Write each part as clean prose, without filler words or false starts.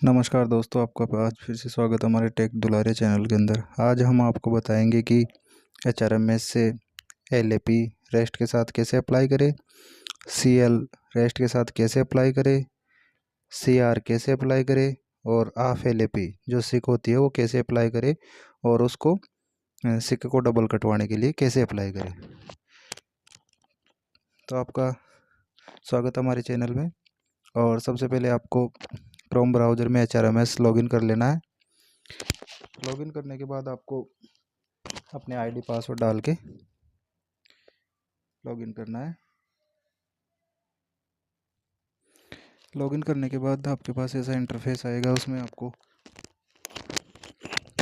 नमस्कार दोस्तों, आपका आज फिर से स्वागत है हमारे टेक दुलारे चैनल के अंदर। आज हम आपको बताएंगे कि HRMS से LAP रेस्ट के साथ कैसे अप्लाई करें, CL रेस्ट के साथ कैसे अप्लाई करें, CR कैसे अप्लाई करें और ऑफ LAP जो सिक होती है वो कैसे अप्लाई करें और उसको सिक को डबल कटवाने के लिए कैसे अप्लाई करें। तो आपका स्वागत है हमारे चैनल में। और सबसे पहले आपको क्रोम ब्राउज़र में HRMS लॉगिन कर लेना है। लॉगिन करने के बाद आपको अपने आईडी पासवर्ड डाल के लॉगिन करना है। लॉगिन करने के बाद आपके पास ऐसा इंटरफेस आएगा, उसमें आपको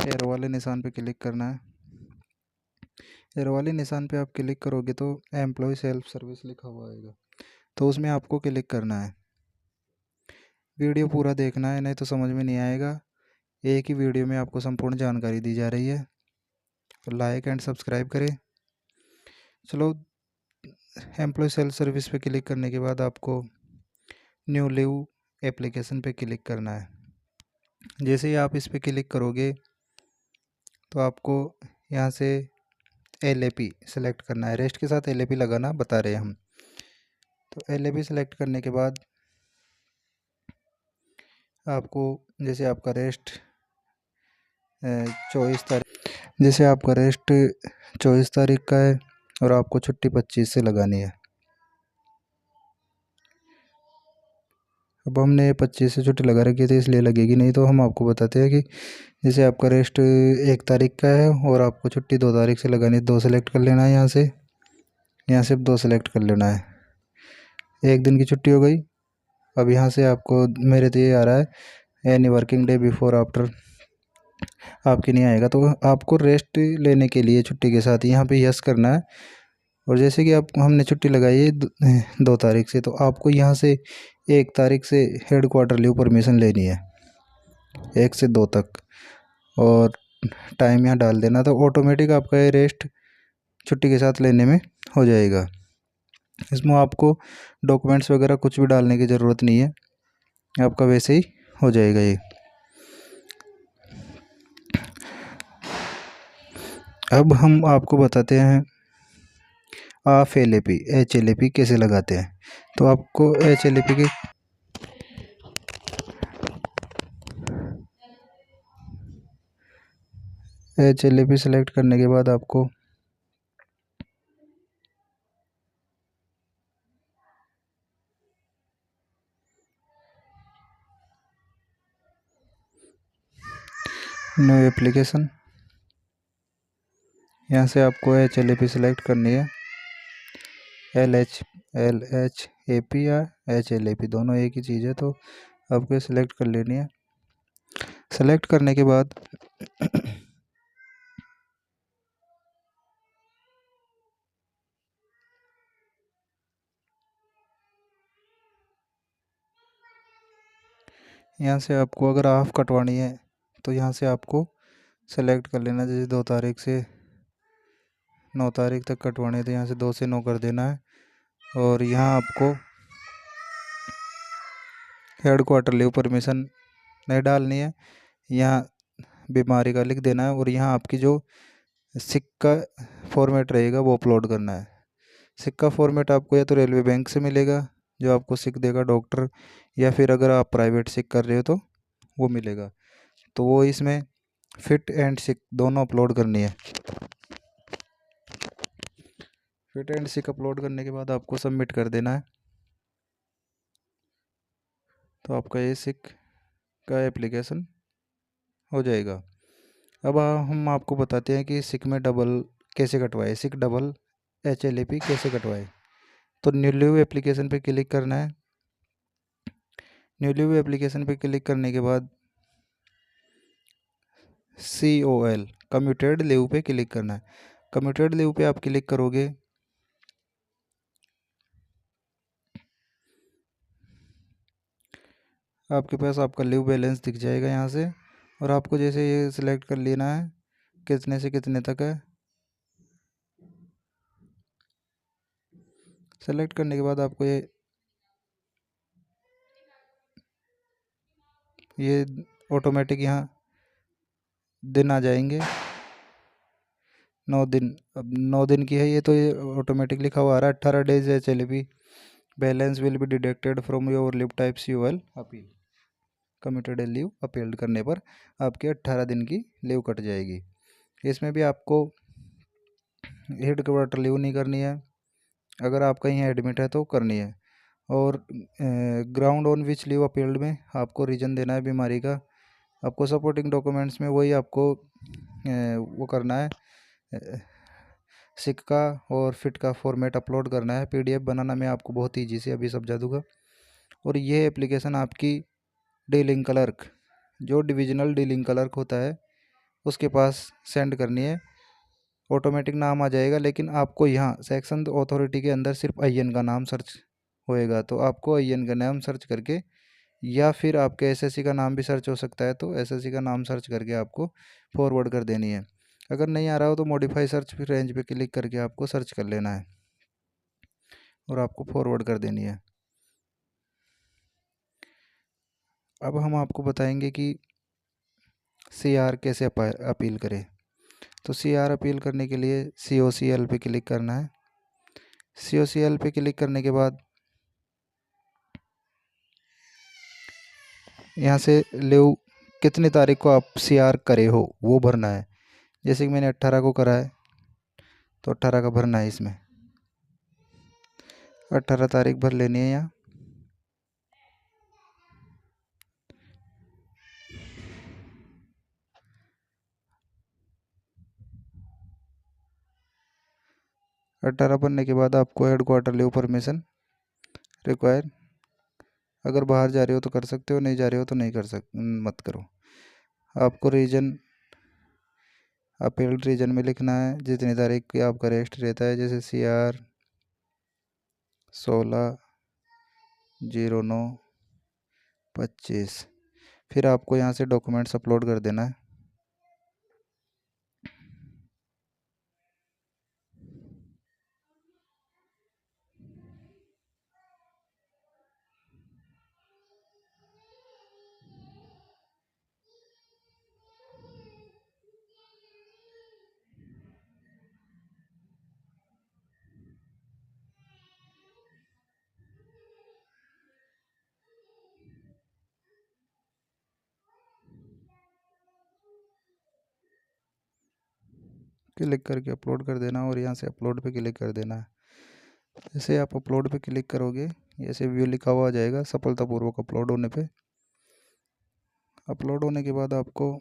एरो वाले निशान पे क्लिक करना है। एरो वाले निशान पे आप क्लिक करोगे तो एम्प्लॉय सेल्फ सर्विस लिखा हुआ आएगा, तो उसमें आपको क्लिक करना है। वीडियो पूरा देखना है, नहीं तो समझ में नहीं आएगा। एक ही वीडियो में आपको संपूर्ण जानकारी दी जा रही है। तो लाइक एंड सब्सक्राइब करें। चलो, एम्प्लॉय सेल्फ सर्विस पे क्लिक करने के बाद आपको न्यू लीव एप्लीकेशन पे क्लिक करना है। जैसे ही आप इस पे क्लिक करोगे तो आपको यहाँ से LAP सेलेक्ट करना है। रेस्ट के साथ LAP लगाना बता रहे हैं हम। तो LAP सेलेक्ट करने के बाद आपको जैसे आपका रेस्ट 24 तारीख का है और आपको छुट्टी 25 से लगानी है। अब हमने 25 से छुट्टी लगा रखी थी इसलिए लगेगी नहीं, तो हम आपको बताते हैं कि जैसे आपका रेस्ट 1 तारीख का है और आपको छुट्टी 2 तारीख से लगानी है, 2 सेलेक्ट कर लेना है। यहाँ से 2 सेलेक्ट कर लेना है। 1 दिन की छुट्टी हो गई। अब यहाँ से आपको मेरे तो ये आ रहा है any working day before after, आपके नहीं आएगा। तो आपको रेस्ट लेने के लिए छुट्टी के साथ यहाँ पे यस करना है। और जैसे कि आप हमने छुट्टी लगाई है 2 तारीख से, तो आपको यहाँ से 1 तारीख से हेड क्वार्टर लीव परमिशन लेनी है 1 से 2 तक, और टाइम यहाँ डाल देना। तो ऑटोमेटिक आपका ये रेस्ट छुट्टी के साथ लेने में हो जाएगा। इसमें आपको डॉक्यूमेंट्स वगैरह कुछ भी डालने की ज़रूरत नहीं है, आपका वैसे ही हो जाएगा ये। अब हम आपको बताते हैं ऑफ LAP HLAP कैसे लगाते हैं। तो आपको HLAP सेलेक्ट करने के बाद आपको न्यू एप्लीकेशन, यहाँ से आपको HLAP सेलेक्ट करनी है। LHAP या HLAP दोनों एक ही चीज़ है, तो आपको सेलेक्ट कर लेनी है। सेलेक्ट करने के बाद यहाँ से आपको अगर हाफ कटवानी है तो यहाँ से आपको सेलेक्ट कर लेना। जैसे 2 तारीख से 9 तारीख तक कटवानी है तो यहाँ से 2 से 9 कर देना है। और यहाँ आपको हेड क्वार्टर लीव परमिशन नहीं डालनी है, यहाँ बीमारी का लिख देना है। और यहाँ आपकी जो सिक का फॉर्मेट रहेगा वो अपलोड करना है। सिक का फॉर्मेट आपको या तो रेलवे बैंक से मिलेगा, जो आपको सिक देगा डॉक्टर, या फिर अगर आप प्राइवेट सिक कर रहे हो तो वो मिलेगा। तो वो इसमें फिट एंड सिक दोनों अपलोड करनी है। फिट एंड सिक अपलोड करने के बाद आपको सबमिट कर देना है। तो आपका ये सिक का एप्लीकेशन हो जाएगा। अब हम आपको बताते हैं कि सिक में डबल कैसे कटवाए, सिक डबल HLAP कैसे कटवाए। तो न्यू लीव एप्लीकेशन पे क्लिक करना है। न्यू लीव एप्लीकेशन पे क्लिक करने के बाद COL कम्यूटेड लीव पे क्लिक करना है। कम्यूटेड लीव पे आप क्लिक करोगे आपके पास आपका लीव बैलेंस दिख जाएगा यहाँ से। और आपको जैसे ये सिलेक्ट कर लेना है कितने से कितने तक है। सेलेक्ट करने के बाद आपको ये ये ऑटोमेटिक यहाँ दिन आ जाएंगे 9 दिन। अब 9 दिन की है ये, तो ये ऑटोमेटिक लिखा हुआ आ रहा है 18 days H L be balance will be deducted from your leave types you will appeal. Committed leave appeal करने पर आपके 18 दिन की लीव कट जाएगी। इसमें भी आपको हेड क्वार्टर लीव नहीं करनी है, अगर आप कहीं एडमिट है तो करनी है। और ground on which leave appealed में आपको रीजन देना है बीमारी का। आपको सपोर्टिंग डॉक्यूमेंट्स में वही आपको वो करना है, सिक का और फिट का फॉर्मेट अपलोड करना है। पीडीएफ बनाना मैं आपको बहुत ईजी से अभी समझा दूंगा। और ये एप्लीकेशन आपकी डीलिंग क्लर्क, जो डिविजनल डीलिंग क्लर्क होता है उसके पास सेंड करनी है। ऑटोमेटिक नाम आ जाएगा, लेकिन आपको यहाँ सेक्शन अथॉरिटी के अंदर सिर्फ आईएन का नाम सर्च होएगा, तो आपको आईएन का नाम सर्च करके, या फिर आपके एसएससी का नाम भी सर्च हो सकता है, तो एसएससी का नाम सर्च करके आपको फॉरवर्ड कर देनी है। अगर नहीं आ रहा हो तो मॉडिफाई सर्च रेंज पे क्लिक करके आपको सर्च कर लेना है और आपको फॉरवर्ड कर देनी है। अब हम आपको बताएंगे कि सीआर कैसे अपील करें। तो सीआर अपील करने के लिए COCL पे क्लिक करना है। COCL पे क्लिक करने के बाद यहाँ से लीव कितनी तारीख को आप सीआर करे हो वो भरना है। जैसे कि मैंने 18 को करा है, तो 18 का भरना है। इसमें 18 तारीख भर लेनी है यहाँ। अट्ठारह भरने के बाद आपको head quarter leave permission require, अगर बाहर जा रहे हो तो कर सकते हो, नहीं जा रहे हो तो नहीं मत करो। आपको रीजन अपील्ड रीजन में लिखना है जितनी तारीख की आपका रेस्ट रहता है, जैसे CR 16/09/25। फिर आपको यहाँ से डॉक्यूमेंट्स अपलोड कर देना है। क्लिक करके अपलोड कर देना और यहाँ से अपलोड पे क्लिक कर देना है। जैसे आप अपलोड पे क्लिक करोगे, ऐसे व्यू लिखा हुआ आ जाएगा सफलतापूर्वक अपलोड होने पे। अपलोड होने के बाद आपको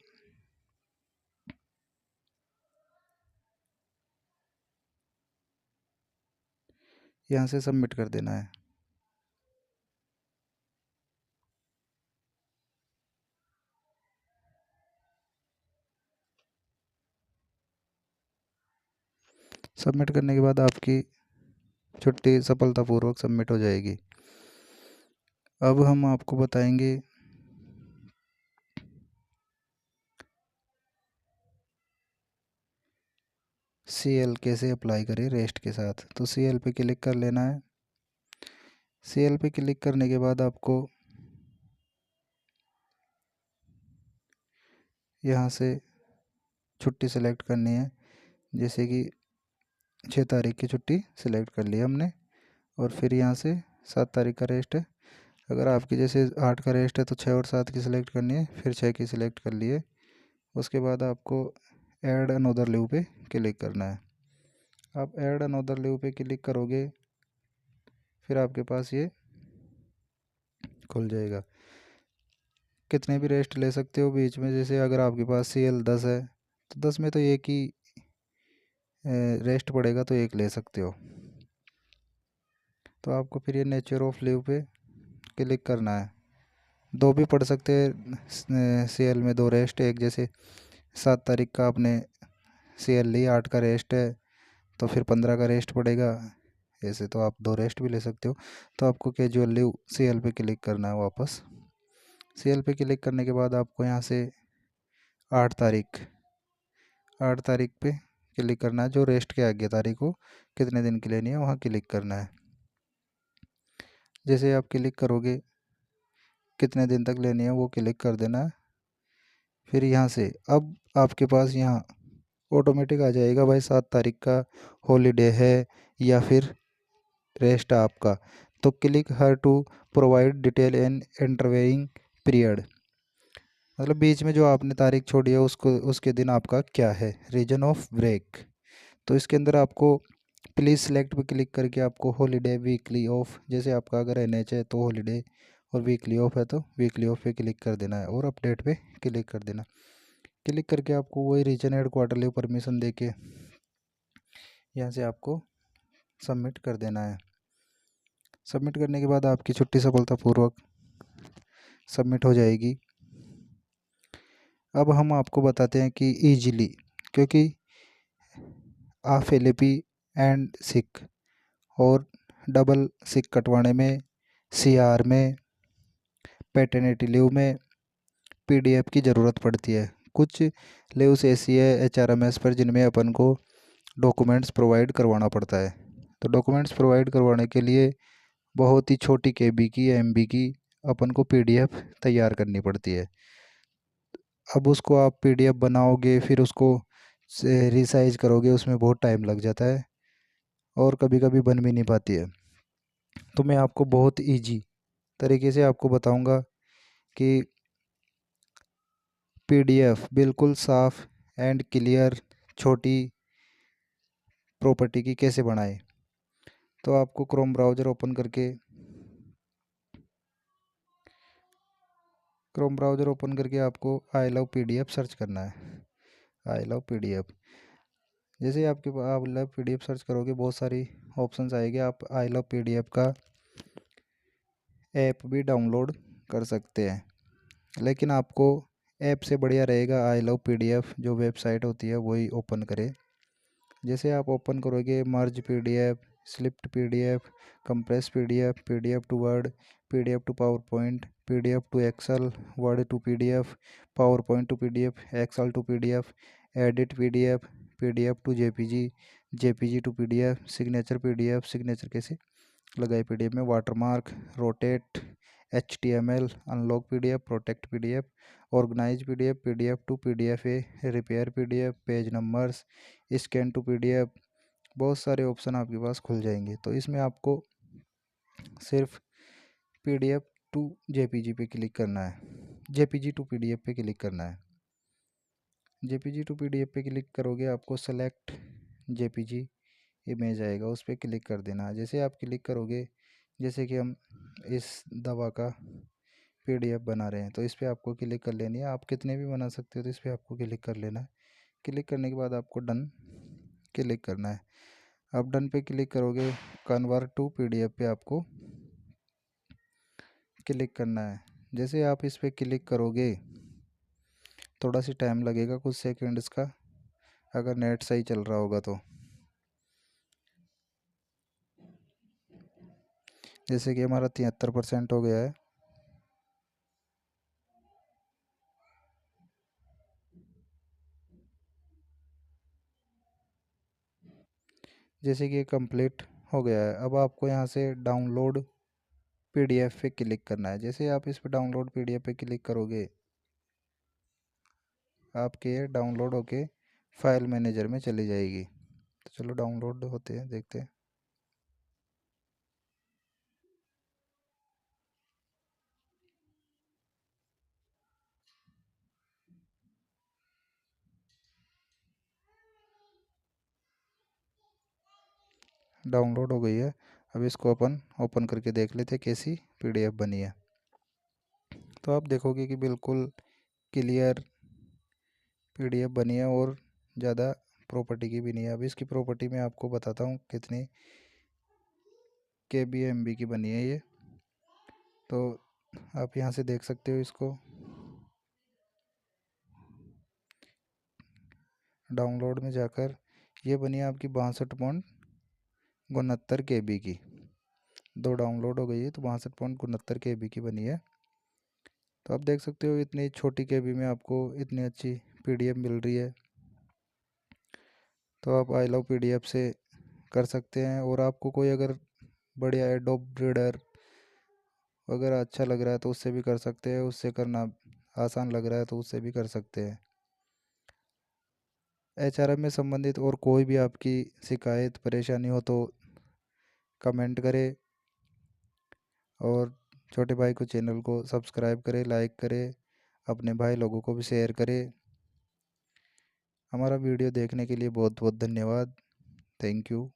यहाँ से सबमिट कर देना है। सबमिट करने के बाद आपकी छुट्टी सफलतापूर्वक सबमिट हो जाएगी। अब हम आपको बताएंगे CL कैसे अप्लाई करें रेस्ट के साथ। तो CL पे क्लिक कर लेना है। CL पे क्लिक करने के बाद आपको यहाँ से छुट्टी सेलेक्ट करनी है। जैसे कि 6 तारीख की छुट्टी सेलेक्ट कर ली हमने, और फिर यहाँ से 7 तारीख का रेस्ट है। अगर आपकी जैसे 8 का रेस्ट है तो 6 और 7 की सिलेक्ट करनी है, फिर 6 की सिलेक्ट कर लिए। उसके बाद आपको ऐड अनदर लीव पे क्लिक करना है। आप ऐड अनदर लीव पे क्लिक करोगे, फिर आपके पास ये खुल जाएगा। कितने भी रेस्ट ले सकते हो बीच में, जैसे अगर आपके पास CL 10 है तो 10 में तो एक ही रेस्ट पड़ेगा, तो एक ले सकते हो। तो आपको फिर ये नेचर ऑफ लीव पे क्लिक करना है। दो भी पढ़ सकते हैं CL में, 2 रेस्ट। एक जैसे 7 तारीख का आपने CL ली, 8 का रेस्ट है तो फिर 15 का रेस्ट पड़ेगा। ऐसे तो आप 2 रेस्ट भी ले सकते हो। तो आपको कैजुअल लीव CL पे क्लिक करना है वापस। CL पे क्लिक करने के बाद आपको यहाँ से 8 तारीख 8 तारीख पे क्लिक करना है। जो रेस्ट के आगे तारीख हो कितने दिन की लेनी है वहाँ क्लिक करना है। जैसे आप क्लिक करोगे, कितने दिन तक लेनी है वो क्लिक कर देना है। फिर यहाँ से अब आपके पास यहाँ ऑटोमेटिक आ जाएगा भाई 7 तारीख का हॉलीडे है या फिर रेस्ट है आपका। तो click here to provide detail in intervening period, मतलब बीच में जो आपने तारीख छोड़ी है उसको उसके दिन आपका क्या है, रीजन ऑफ ब्रेक। तो इसके अंदर आपको प्लीज़ सेलेक्ट पे क्लिक करके आपको हॉलीडे वीकली ऑफ, जैसे आपका अगर एनएच है तो हॉलीडे और वीकली ऑफ है तो वीकली ऑफ पे क्लिक कर देना है और अपडेट पे क्लिक कर देना। क्लिक करके आपको वही रीजन एड क्वार्टरली परमिशन दे के यहाँ से आपको सबमिट कर देना है। सबमिट करने के बाद आपकी छुट्टी सफलतापूर्वक सबमिट हो जाएगी। अब हम आपको बताते हैं कि ईजिली, क्योंकि आप एलएपी एंड सिक और डबल सिक कटवाने में, सीआर में, पैटर्निटी लीव में पीडीएफ की ज़रूरत पड़ती है। कुछ लीव्स ऐसी है एचआरएमएस पर जिनमें अपन को डॉक्यूमेंट्स प्रोवाइड करवाना पड़ता है। तो डॉक्यूमेंट्स प्रोवाइड करवाने के लिए बहुत ही छोटी केबी की एमबी की अपन को पीडीएफ तैयार करनी पड़ती है। अब उसको आप पीडीएफ बनाओगे फिर उसको से रिसाइज करोगे, उसमें बहुत टाइम लग जाता है और कभी कभी बन भी नहीं पाती है। तो मैं आपको बहुत इजी तरीके से आपको बताऊंगा कि पीडीएफ बिल्कुल साफ एंड क्लियर छोटी प्रॉपर्टी की कैसे बनाएं। तो आपको क्रोम ब्राउज़र ओपन करके आपको आई लव पीडीएफ सर्च करना है। आई लव पीडीएफ, जैसे ही आपके आप लव पीडीएफ सर्च करोगे बहुत सारी ऑप्शंस आएंगे। आप आई लव पीडीएफ का ऐप भी डाउनलोड कर सकते हैं, लेकिन आपको ऐप से बढ़िया रहेगा आई लव पीडीएफ जो वेबसाइट होती है वही ओपन करें। जैसे आप ओपन करोगे merge PDF, split PDF, compress PDF, PDF to Word, PDF to PowerPoint, PDF to Excel, Word to PDF, PowerPoint to PDF, Excel to PDF, edit PDF, PDF to JPG, JPG to PDF, signature PDF, signature कैसे लगाए PDF में, watermark, rotate, HTML, unlock PDF, protect PDF, organise PDF, PDF to PDF A, repair PDF, page numbers, scan to PDF, बहुत सारे option आपके पास खुल जाएंगे। तो इसमें आपको सिर्फ पीडीएफ टू जेपीजी पे क्लिक करना है, जेपीजी टू पीडीएफ पे क्लिक करना है। जेपीजी टू पीडीएफ पे क्लिक करोगे आपको सेलेक्ट जेपीजी इमेज आएगा, उस पर क्लिक कर देना है। जैसे आप क्लिक करोगे, जैसे कि हम इस दवा का पीडीएफ बना रहे हैं तो इस पर आपको क्लिक कर लेनी है। आप कितने भी बना सकते हो तो इस पर आपको क्लिक कर लेना है। क्लिक करने के बाद आपको डन क्लिक करना है। अब डन पे क्लिक करोगे, कन्वर्ट टू पीडीएफ पे आपको क्लिक करना है। जैसे आप इस पर क्लिक करोगे थोड़ा सी टाइम लगेगा, कुछ सेकंड्स का, अगर नेट सही चल रहा होगा तो। जैसे कि हमारा 73% हो गया है। जैसे कि ये कंप्लीट हो गया है। अब आपको यहाँ से डाउनलोड पीडीएफ पे क्लिक करना है। जैसे आप इस पर डाउनलोड पीडीएफ पे क्लिक करोगे आपके ये डाउनलोड होके फाइल मैनेजर में चली जाएगी। तो चलो डाउनलोड होते हैं, देखते हैं। डाउनलोड हो गई है। अब इसको अपन ओपन करके देख लेते हैं कैसी पीडीएफ बनी है। तो आप देखोगे कि बिल्कुल क्लियर पीडीएफ बनी है और ज़्यादा प्रॉपर्टी की भी नहीं है। अब इसकी प्रॉपर्टी मैं आपको बताता हूँ कितनी केबी एमबी की बनी है ये। तो आप यहाँ से देख सकते हो इसको, डाउनलोड में जाकर ये बनी है आपकी 62.69 KB की। दो डाउनलोड हो गई है तो 62.69 KB की बनी है। तो आप देख सकते हो इतनी छोटी केबी में आपको इतनी अच्छी पीडीएफ मिल रही है। तो आप आई लव पीडीएफ से कर सकते हैं। और आपको कोई अगर बढ़िया एडोब रीडर अगर अच्छा लग रहा है तो उससे भी कर सकते हैं, उससे करना आसान लग रहा है तो उससे भी कर सकते हैं। एचआरएम में संबंधित और कोई भी आपकी शिकायत परेशानी हो तो कमेंट करें, और छोटे भाई को चैनल को सब्सक्राइब करें, लाइक करें, अपने भाई लोगों को भी शेयर करें। हमारा वीडियो देखने के लिए बहुत बहुत धन्यवाद। Thank you.